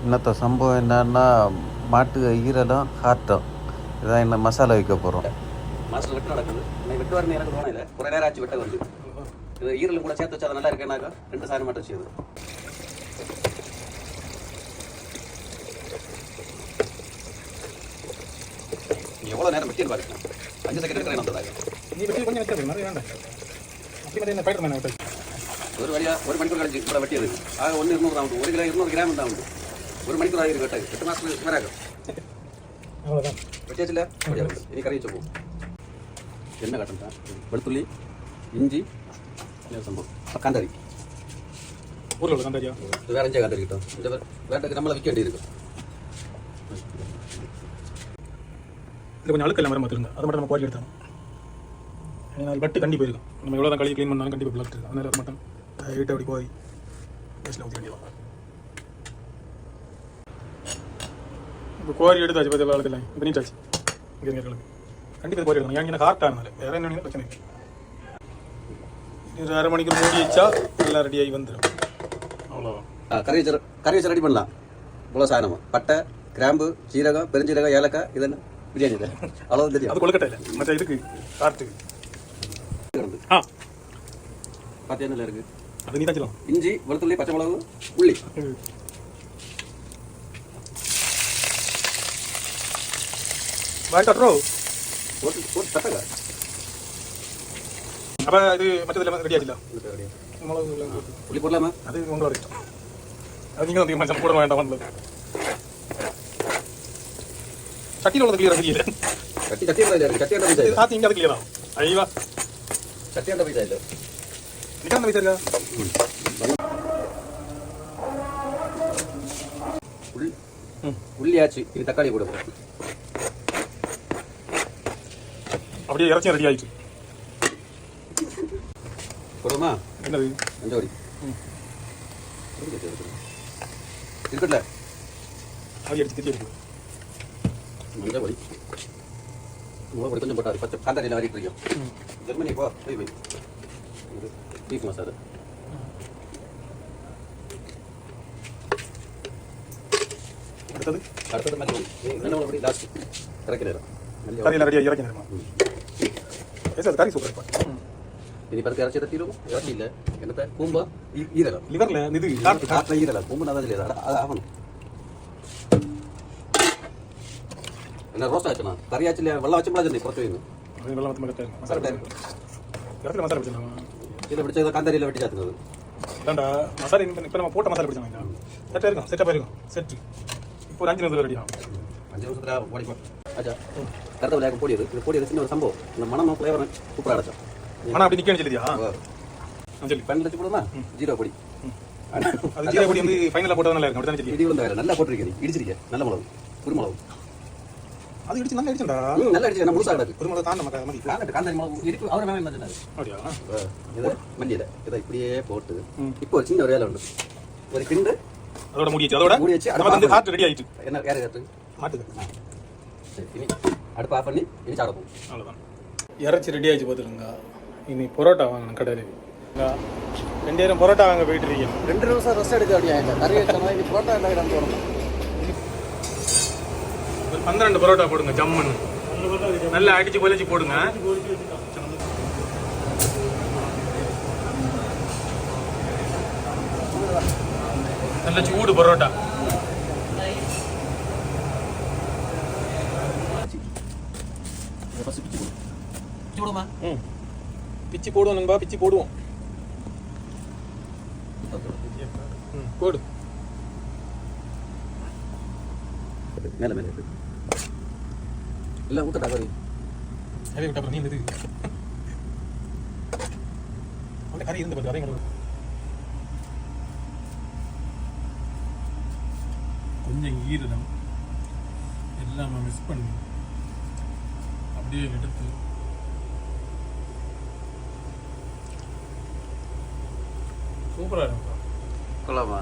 இன்னத்த சம்பவம் என்னன்னா மாட்டு ஈரலும் ஹார்ட்டும் இதான் என்ன மசாலா வைக்க போகிறோம். மாஸ்டர் வெட்டு நடக்குது. இன்னைக்கு வெட்டு வரணும் எனக்கு தோணல. ஒரு நேரம் ஆச்சு வெட்ட வந்து. இது ஈரலும் கூட சேர்த்து வச்சா அது நல்லா இருக்கேனாக்கா 2 சாரி மட்டும் செய்யுது. நீ எவ்வளோ நேரம் வெட்டின்னு பாருங்க. 5 செகண்ட் எடுக்கிறேன் வந்ததாக. நீ வெட்டி கொஞ்சம் வைக்க மாதிரி வேண்டாம். அப்படி மாதிரி என்ன ஃபைட்டர் மேன் விட்டு ஒரு வழியா 1 மணிக்கூர் கழிச்சு கூட வெட்டியது. ஆக 1 200 தான் உண்டு. 1 கிலோ 200 கிராம் தான் உண்டு. 1 மணிக்கூர் ஆகிருக்கு வெட்டாது. 8 மாதத்துக்கு மேலே ஆகும். அவ்வளோதான் வெட்டியாச்சுல இனி கறி வச்சுப்போம். என்ன காட்டுறா வெளுத்துள்ளி இஞ்சி சம்பவம் காந்தாரி ஊரில் உள்ள காந்தாரியா வேற எஞ்சா காந்தாரி கிட்டோம். இந்த வேட்டக்கு நம்மளை விற்க வேண்டியிருக்கு. இது கொஞ்சம் அழுக்கெல்லாம் வர மாதிரி அதை மட்டும் நம்ம குவாரி எடுத்தாங்க. ஏன்னா அது பட்டு கண்டி போயிருக்கும். நம்ம எவ்வளோ தான் கழுவி க்ளீன் பண்ணாலும் கண்டிப்பாக பிளாக் இருக்குது. அதனால அது மட்டும் வீட்டை அப்படி போய் பேசில் ஊற்றி வேண்டியதான். இப்போ குவாரி எடுத்தாச்சு பற்றி எல்லாம் இல்லை இப்போ நீட்டாச்சு இங்கே இருக்கிறது கண்டிப்பாக குவாரி எடுக்கணும். ஏன்னா ஹார்ட் ஆனால வேற என்ன பிரச்சனை இல்லை. இது 1/2 மணிக்கு மூடி வச்சா எல்லாம் ரெடியாகி வந்துடும். அவ்வளோதான். கறி வச்சு ரெடி பண்ணலாம். இவ்வளோ சாதனம் பட்டை கிராம்பு சீரகம் பெருஞ்சீரகம் ஏலக்காய் இதென்ன பிரியாணி இல்லை அவ்வளோதான் தெரியும். அது கொழுக்கட்டை இல்லை மற்ற இதுக்கு ஹார்ட்டுக்கு பார்த்து என்ன இருக்குது அது நீ தான் சொல்லலாம். இஞ்சி வெளுத்துள்ளி பச்சை மிளகு உள்ளி வாங்கிட்டு போட்டு தட்டக்கா. அப்போ இது மற்றதில் ரெடி ஆச்சுல மிளகு உள்ளி போடலாமா? அது உங்களோட இஷ்டம். அது நீங்கள் வந்து மஞ்சள் போட வேண்டாம் வந்தது சட்டியில் உள்ளது கிளியராக தெரியல. சட்டி சாத்தி இங்கே அது கிளியரா ஐவா சட்டியாண்ட பைசா இல்லை நிக்காந்த பைசா இருக்கா உள்ளியாச்சு. இது தக்காளி போட அப்படியே இறச்சியும் ரெடி ஆயிடுச்சு. போடுமா? என்னது மஞ்சள் இருக்கட்ல அது அடிச்சு திட்டி எடுத்து மஞ்சள் பொடி மிளகு பொடி கொஞ்சம் போட்டாரு. பச்சை காந்தாரியில் வாரிட்டு இருக்கோம். ஜெர்மனி போ போய் போய் பீஃப் மசாலா அடுத்தது மல்லி என்ன பொடி லாஸ்ட் கரைக்கிறேன். கறியில் ரெடியாக இறக்கி நேரமா கறி சூப்பர் இருப்பா. இனி பருத்து இறச்சி தட்டிடும். இறச்சி இல்லை என்னத்த பூம்பா ஈரலம் லிவரில் இது காட்டில் ஈரலம் பூம்பு நல்லா இல்லையா அது ஆகணும். என்ன ரோஸ்ட் ஆச்சுண்ணா கறியாச்சு இல்லையா வெள்ளம் வச்சு மிளகு புறத்து வைங்க. வெள்ளம் வந்து மசாலா இடத்துல மசாலா பிடிச்சாங்க. இதில் பிடிச்சது காந்தாரியில் வெட்டி சாத்துனது அதான்டா மசாலா இப்போ நம்ம போட்ட மசாலா பிடிச்சாங்க. செட்டாக இருக்கும் செட்டாக இருக்கும் செட்டு இப்போ ஒரு 5 நிமிஷத்தில் ரெடி ஆகும். 5 நிமிஷத்தில் ஓடிப்போ ஆச்சா கருத்த விளையாட்டு போடியது இது போடியது சின்ன ஒரு சம்பவம். இந்த மனமும் ஃப்ளேவர் சூப்பராக அடைச்சோம். ஆனால் அப்படி நிற்கணும் சொல்லியா சொல்லி பண்ணி வச்சு போடுமா ஜீரோ பொடி அது ஜீரோ பொடி வந்து ஃபைனலாக போட்டது நல்லா இருக்கும். அப்படி தானே சொல்லி இடி வந்து வேறு நல்லா போட்டிருக்கேன் இடிச்சிருக்கேன். நல்ல மிளகு குருமிளகு அது இடிச்சு நல்லா இடிச்சுடா நல்லா இடிச்சு என்ன முழுசாக கிடக்கு. குருமிளகு தாண்ட மாதிரி காந்தாரி காந்தாரி மிளகு இருக்கு அவர் வேணும் என்ன சொன்னாரு அப்படியா இதை மல்லியில் இதை இப்படியே போட்டு இப்போ ஒரு சின்ன ஒரு வேலை உண்டு. ஒரு கிண்டு அதோட முடிச்சு அதோட மூடி வச்சு நம்ம வந்து ஹார்ட் ரெடி ஆயிட்டு என்ன வேறு ஏற்று மாட்டுக்கு சரி இனி அடுப்பு ஆஃப் பண்ணி இனி சாப்பிடுவோம். அவ்வளோதான் இறச்சி ரெடி ஆயிடுச்சு பார்த்துருங்க. இனி பரோட்டா வாங்கணும் கடையில் 2000 பரோட்டா வாங்க போயிட்டு இருக்கேன். 2 நிமிஷம் ரெஸ்ட் எடுக்க அப்படியா இல்லை நிறைய இனி புரோட்டா என்ன இடம் போகணும். ஒரு 12 பரோட்டா போடுங்க ஜம்முன்னு நல்லா அடிச்சு கொலைச்சி போடுங்க. நல்ல சூடு பரோட்டா பிச்சு போடுவோம் நண்பா பிச்சு போடுவோம். போடு மேலே மேலே இல்லை ஊற்ற கறி அதே விட்ட அப்புறம் நீ இது அந்த கறி இருந்து பார்த்து அதையும் கொஞ்சம் ஈரலம் எல்லாம் மிஸ் பண்ணி அப்படியே எடுத்து சூப்பராக இருக்கும். கொள்ளாமா